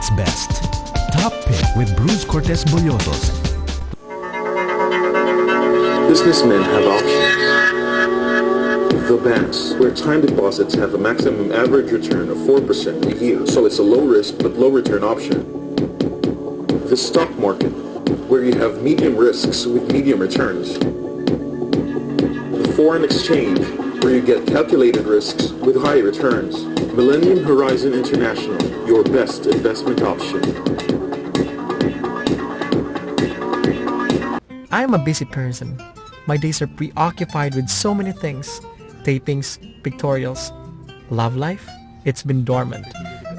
what's best. Top Pick with Cortes Bollozos. Businessmen have options. The banks, where time deposits have a maximum average return of 4% a year, so it's a low risk but low return option. The stock market, where you have medium risks with medium returns. The foreign exchange, where you get calculated risks with high returns. Millennium Horizon International, your best investment option. I am a busy person. My days are preoccupied with so many things. Tapings, pictorials. Love life? It's been dormant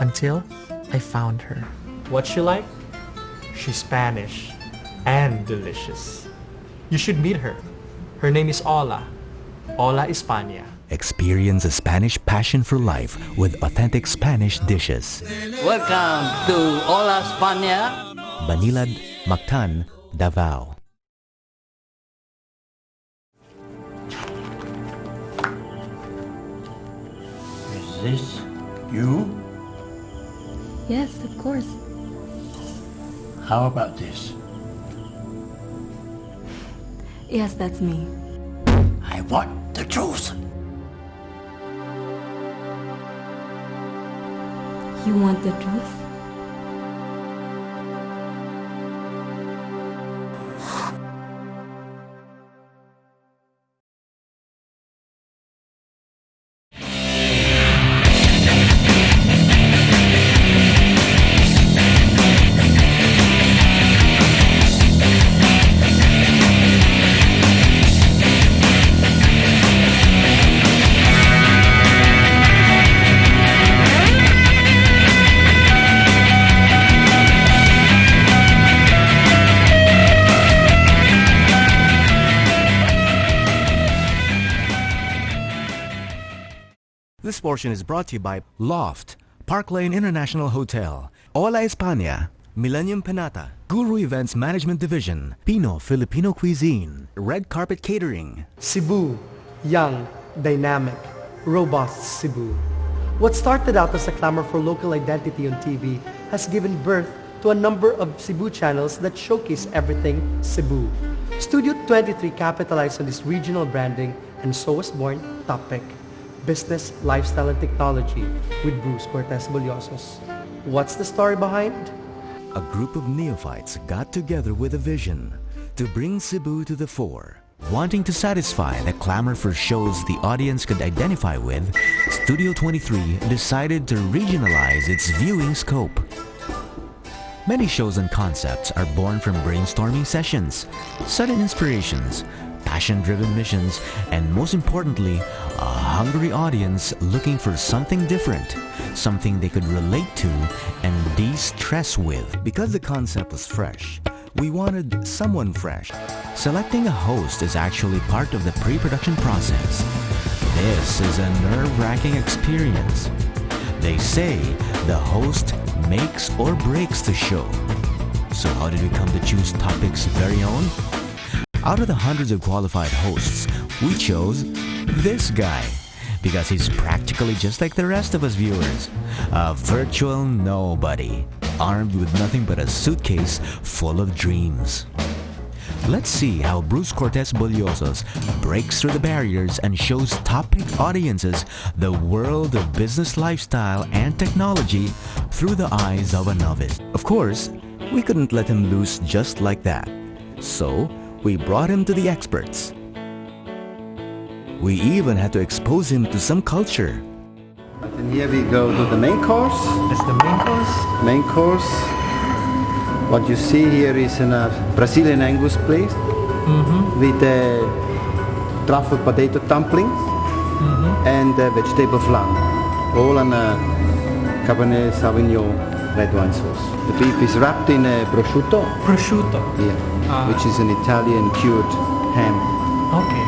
until I found her. What's she like? She's Spanish and delicious. You should meet her. Her name is Ola. Ola España. Experience a Spanish passion for life with authentic Spanish dishes. Welcome to Ola España. Banilad, Mactan, Davao. Is this you? Yes, of course. How about this? Yes, that's me. I want the truth. You want the truth? This portion is brought to you by Loft, Park Lane International Hotel, Ola España, Millennium Penata, Guru Events Management Division, Pino Filipino Cuisine, Red Carpet Catering, Cebu, young, dynamic, robust Cebu. What started out as a clamor for local identity on TV has given birth to a number of Cebu channels that showcase everything Cebu. Studio 23 capitalized on this regional branding, and so was born Top Pick, Business, Lifestyle, and Technology with Cortes Bollozos. What's the story behind? A group of neophytes got together with a vision to bring Cebu to the fore. Wanting to satisfy the clamor for shows the audience could identify with, Studio 23 decided to regionalize its viewing scope. Many shows and concepts are born from brainstorming sessions, sudden inspirations, passion-driven missions, and most importantly, a hungry audience looking for something different, something they could relate to and de-stress with. Because the concept was fresh, we wanted someone fresh. Selecting a host is actually part of the pre-production process. This is a nerve-wracking experience. They say the host makes or breaks the show. So how did we come to choose Top Pick's very own? Out of the hundreds of qualified hosts, we chose this guy because he's practically just like the rest of us viewers, a virtual nobody, armed with nothing but a suitcase full of dreams. Let's see how Cortes Bollozos breaks through the barriers and shows Top Pick audiences the world of business, lifestyle, and technology through the eyes of a novice. Of course, we couldn't let him loose just like that. So, we brought him to the experts. We even had to expose him to some culture. And here we go to the main course. That's the main course. Main course. What you see here is a Brazilian Angus plate with truffle potato dumplings and vegetable flan, all on a Cabernet Sauvignon red wine sauce. The beef is wrapped in prosciutto. Prosciutto. Yeah, which is an Italian cured ham. Okay.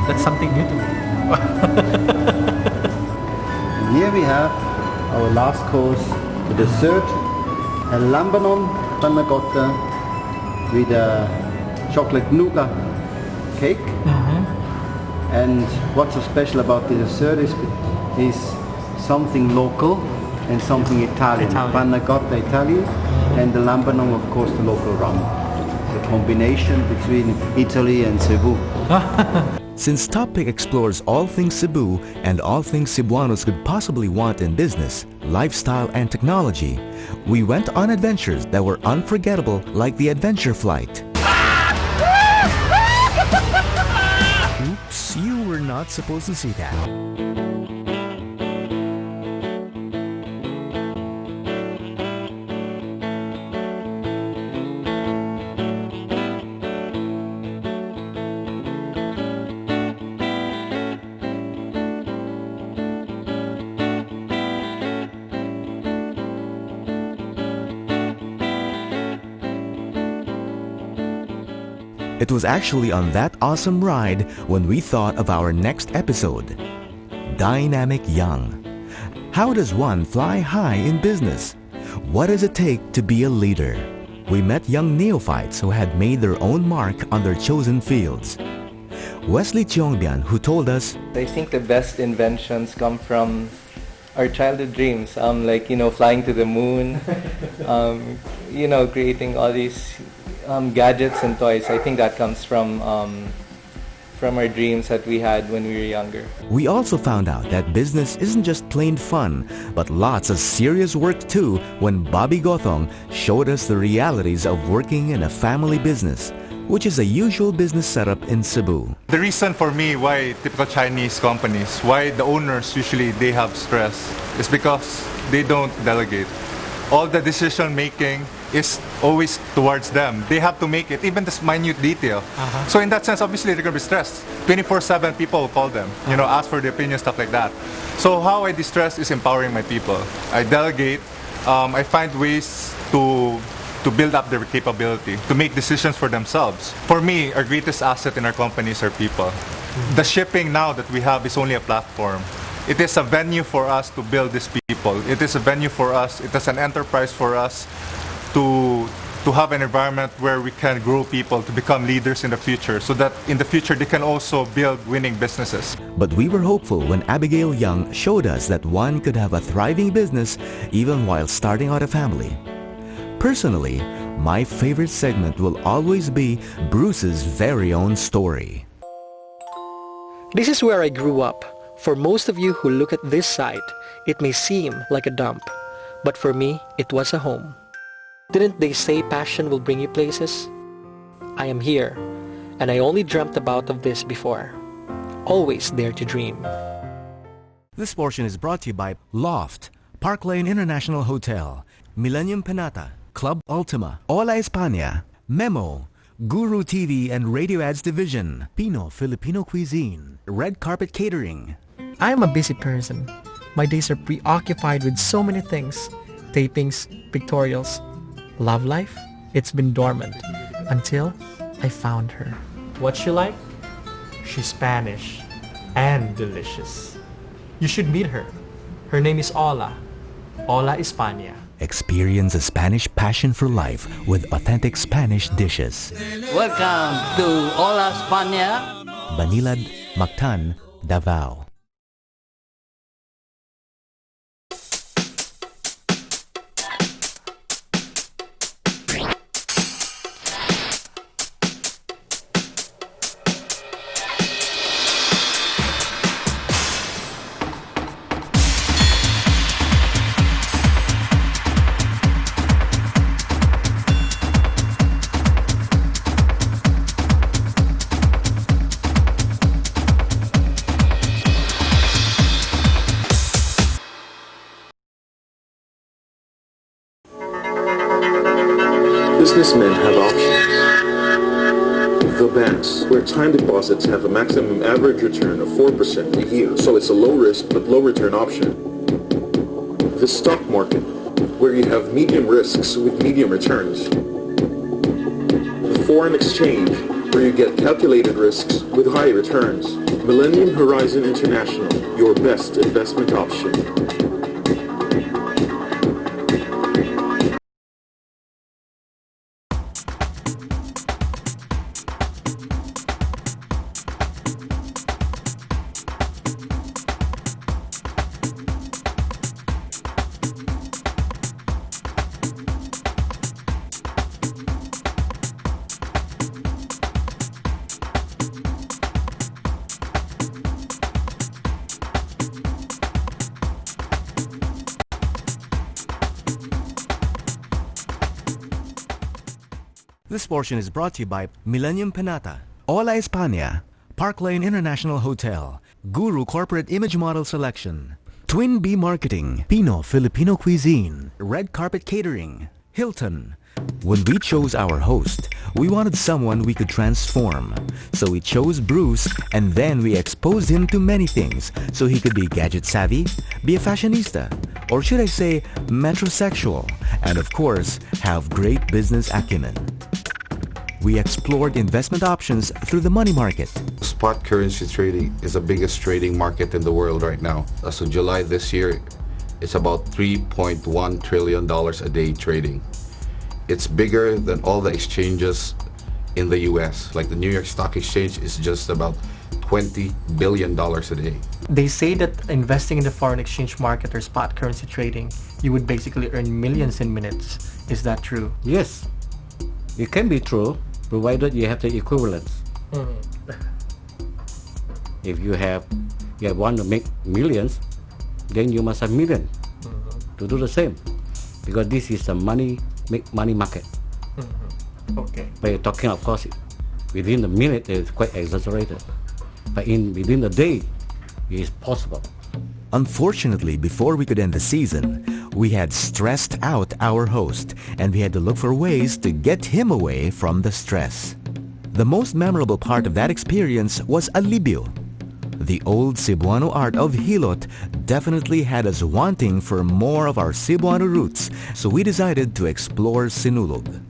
That's something new to me. And here we have our last course, the dessert, a lambanon panna cotta with a chocolate nougat cake. And what's so special about the dessert is something local and something Italian. Panna cotta Italian, and the lambanon, of course, the local rum. The combination between Italy and Cebu. Since Topic explores all things Cebu and all things Cebuanos could possibly want in business, lifestyle, and technology, we went on adventures that were unforgettable, like the adventure flight. Oops, you were not supposed to see that. It was actually on that awesome ride when we thought of our next episode, Dynamic Young. How does one fly high in business? What does it take to be a leader? We met young neophytes who had made their own mark on their chosen fields. Wesley Tiongbian, who told us, I think the best inventions come from our childhood dreams, like, flying to the moon, creating all these gadgets and toys. I think that comes from our dreams that we had when we were younger. We also found out that business isn't just plain fun, but lots of serious work too when Bobby Gothong showed us the realities of working in a family business, which is a usual business setup in Cebu. The reason for me why typical Chinese companies, why the owners usually they have stress, is because they don't delegate. All the decision making is always towards them. They have to make it, even this minute detail. So in that sense, obviously they're going to be stressed. 24/7 people will call them, ask for the opinion, stuff like that. So how I distress is empowering my people. I delegate. I find ways to build up their capability, to make decisions for themselves. For me, our greatest asset in our companies are people. The shipping now that we have is only a platform. It is a venue for us to build these people. It is a venue for us. It is an enterprise for us to have an environment where we can grow people to become leaders in the future, so that in the future they can also build winning businesses. But we were hopeful when Abigail Young showed us that one could have a thriving business even while starting out a family. Personally, my favorite segment will always be Bruce's very own story. This is where I grew up. For most of you who look at this site, it may seem like a dump, but for me, it was a home. Didn't they say passion will bring you places? I am here, and I only dreamt about of this before. Always dare to dream. This portion is brought to you by Loft, Park Lane International Hotel, Millennium Penata, Club Ultima, Hola España, Memo, Guru TV and Radio Ads Division, Filipino Cuisine, Red Carpet Catering. I am a busy person. My days are preoccupied with so many things. Tapings, pictorials. Love life? It's been dormant until I found her. What's she like? She's Spanish and delicious. You should meet her. Her name is Hola. Hola España. Experience a Spanish passion for life with authentic Spanish dishes. Welcome to Hola España. Banilad, Mactan, Davao. Businessmen have options. The banks, where time deposits have a maximum average return of 4% a year, so it's a low risk but low return option. The stock market, where you have medium risks with medium returns. The foreign exchange, where you get calculated risks with high returns. Millennium Horizon International, your best investment option. This portion is brought to you by Millennium Penata, Ola España, Park Lane International Hotel, Guru Corporate Image Model Selection, Twin B Marketing, Pino Filipino Cuisine, Red Carpet Catering, Hilton. When we chose our host, we wanted someone we could transform. So we chose Bruce, and then we exposed him to many things so he could be gadget savvy, be a fashionista, or should I say metrosexual, and of course, have great business acumen. We explored investment options through the money market. Spot currency trading is the biggest trading market in the world right now. As of July this year, it's about $3.1 trillion a day trading. It's bigger than all the exchanges in the US. Like the New York Stock Exchange is just about $20 billion a day. They say that investing in the foreign exchange market or spot currency trading, you would basically earn millions in minutes. Is that true? Yes, it can be true, provided you have the equivalence. If you want to make millions, then you must have millions to do the same, because this is a money market. Okay. But you're talking, of course, within the minute it's quite exaggerated, but within the day it is possible. Unfortunately, before we could end the season, we had stressed out our host, and we had to look for ways to get him away from the stress. The most memorable part of that experience was alibio. The old Cebuano art of hilot definitely had us wanting for more of our Cebuano roots, so we decided to explore Sinulog.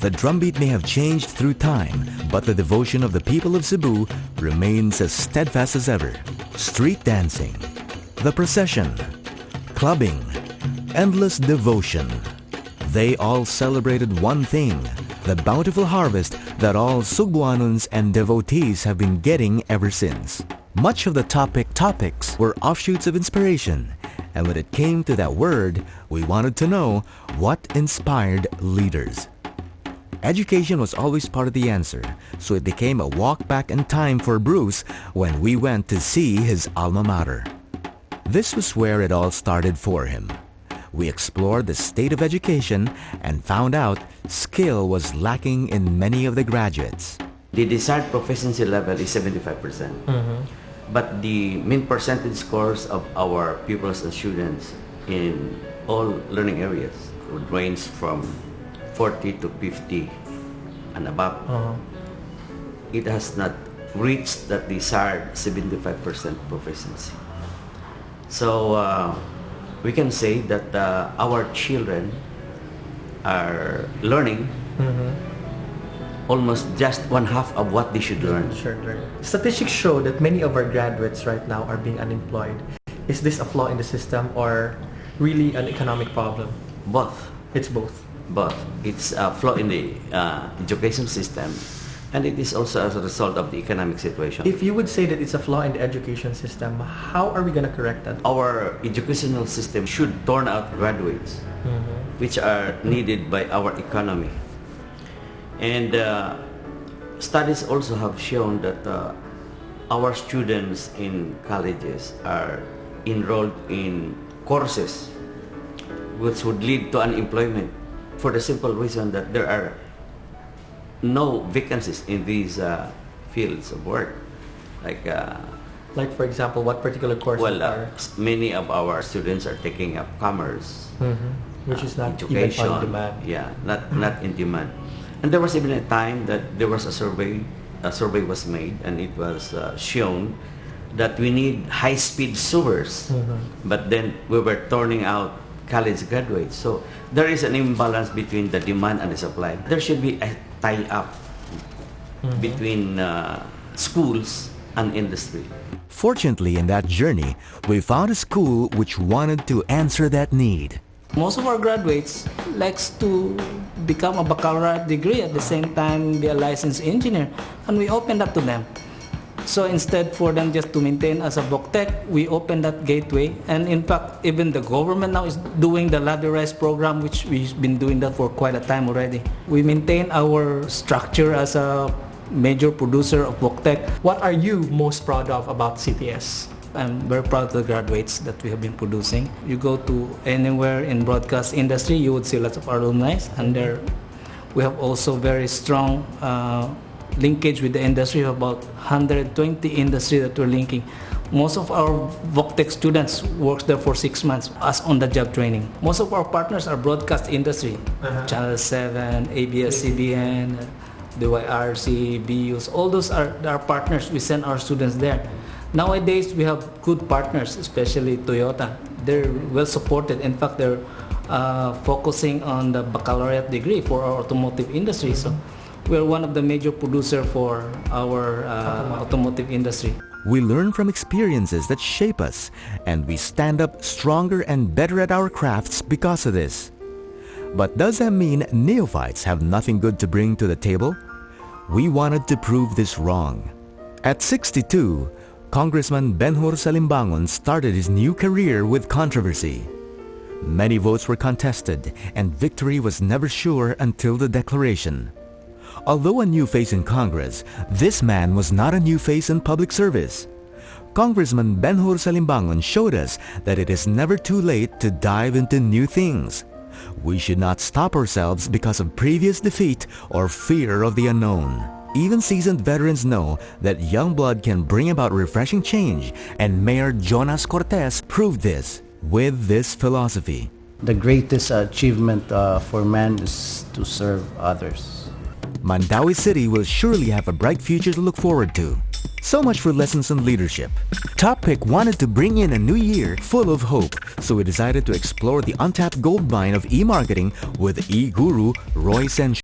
The drumbeat may have changed through time, but the devotion of the people of Cebu remains as steadfast as ever. Street dancing, the procession, clubbing, endless devotion. They all celebrated one thing, the bountiful harvest that all Cebuanos and devotees have been getting ever since. Much of the topics were offshoots of inspiration, and when it came to that word, we wanted to know what inspired leaders. Education was always part of the answer, so it became a walk back in time for Bruce when we went to see his alma mater. This was where it all started for him. We explored the state of education and found out skill was lacking in many of the graduates. The desired proficiency level is 75%. But the mean percentage scores of our pupils and students in all learning areas would range from 40 to 50 and above. It has not reached that desired 75% proficiency. So we can say that our children are learning almost just one half of what they should learn. Statistics show that many of our graduates right now are being unemployed. Is this a flaw in the system or really an economic problem? Both. It's both. But it's a flaw in the education system, and it is also as a result of the economic situation. If you would say that it's a flaw in the education system, how are we going to correct that? Our educational system should turn out graduates, which are needed by our economy. And studies also have shown that our students in colleges are enrolled in courses which would lead to unemployment, for the simple reason that there are no vacancies in these fields of work. Like for example, what particular courses are? Many of our students are taking up commerce, which is not education, even on demand. Yeah, not in demand. And there was even a time that there was a survey was made, and it was shown that we need high-speed sewers, but then we were turning out college graduates. So there is an imbalance between the demand and the supply. There should be a tie-up between schools and industry. Fortunately, in that journey, we found a school which wanted to answer that need. Most of our graduates likes to become a baccalaureate degree at the same time be a licensed engineer, and we opened up to them. So instead for them just to maintain as a VocTech, we open that gateway. And in fact, even the government now is doing the ladder rise program, which we've been doing that for quite a time already. We maintain our structure as a major producer of VocTech. What are you most proud of about CTS? I'm very proud of the graduates that we have been producing. You go to anywhere in broadcast industry, you would see lots of alumni, and we have also very strong linkage with the industry. About 120 industry that we're linking. Most of our VocTech students work there for 6 months as on-the-job training. Most of our partners are broadcast industry, Channel 7, ABS-CBN, DYRC, BUs, all those are our partners. We send our students there. Nowadays, we have good partners, especially Toyota. They're well supported. In fact, they're focusing on the baccalaureate degree for our automotive industry. So we're one of the major producers for our automotive industry. We learn from experiences that shape us, and we stand up stronger and better at our crafts because of this. But does that mean neophytes have nothing good to bring to the table? We wanted to prove this wrong. At 62, Congressman Benhur Salimbangon started his new career with controversy. Many votes were contested, and victory was never sure until the declaration. Although a new face in Congress, this man was not a new face in public service. Congressman Benhur Salimbangon showed us that it is never too late to dive into new things. We should not stop ourselves because of previous defeat or fear of the unknown. Even seasoned veterans know that young blood can bring about refreshing change, and Mayor Jonas Cortes proved this with this philosophy. The greatest achievement for man is to serve others. Mandaue City will surely have a bright future to look forward to. So much for lessons on leadership. Top Pick wanted to bring in a new year full of hope, so we decided to explore the untapped gold mine of e-marketing with e-guru Roy Sencho.